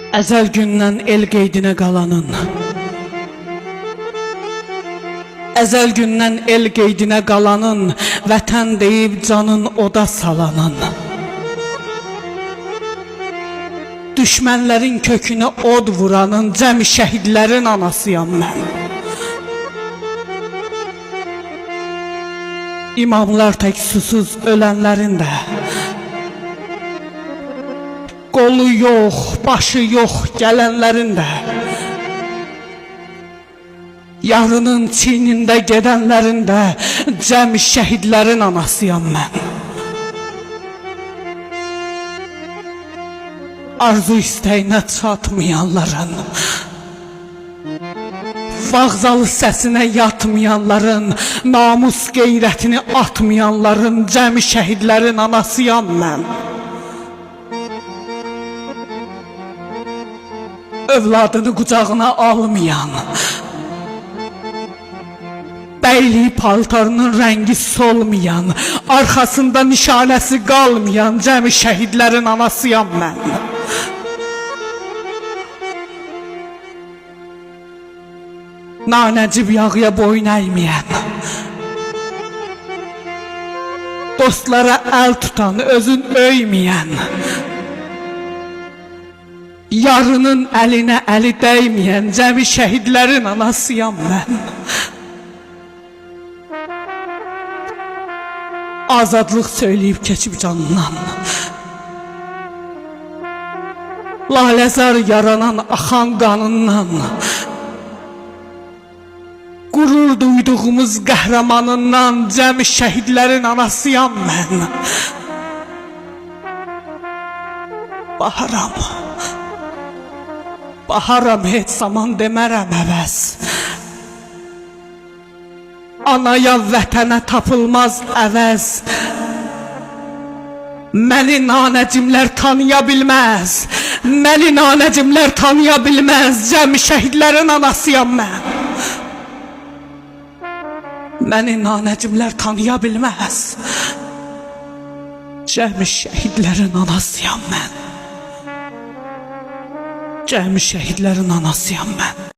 Əzəl gündən el qeydinə qalanın, əzəl gündən el qeydinə qalanın, vətən deyib canın oda salanın, düşmənlərin kökünə od vuranın, cəmi şəhidlərin anasıyam mən. İmamlar tək susuz ölənlərin də, qolu yox, başı yox gələnlərin də, yarının çiynində gedənlərin də, cəmi şəhidlərin anasıyam mən. Arzu istəyinə çatmayanların, vağzalı səsinə yatmayanların, namus qeyrətini atmayanların, cəmi şəhidlərin anasıyam mən. Övladını qucağına almayan, bəylik paltarının rəngi solmayan, arxasında nişanəsi qalmayan, cəmi şəhidlərin anasıyam mən. Nanəcib yağıya boyun əyməyən, dostlara əl tutan, özün öyməyən, yarının əlinə əli dəyməyən, cəmi şəhidlərin anasıyam mən. Azadlıq söyləyib keçib canından, laləzar yaranan axan qanından, qürur duyduğumuz qəhrəmanından, cəmi şəhidlərin anasıyam mən. Baharam, baharam heç zaman demərəm əvəz, anaya vətənə tapılmaz əvəz. Məni nanəcimlər tanıya bilməz, məni nanəcimlər tanıya bilməz, cəmi şəhidlərin anasıyam mən. Məni nanəcimlər tanıya bilməz, cəmi şəhidlərin anasıyam mən. Cəmi şəhidlərin anasıyam mən.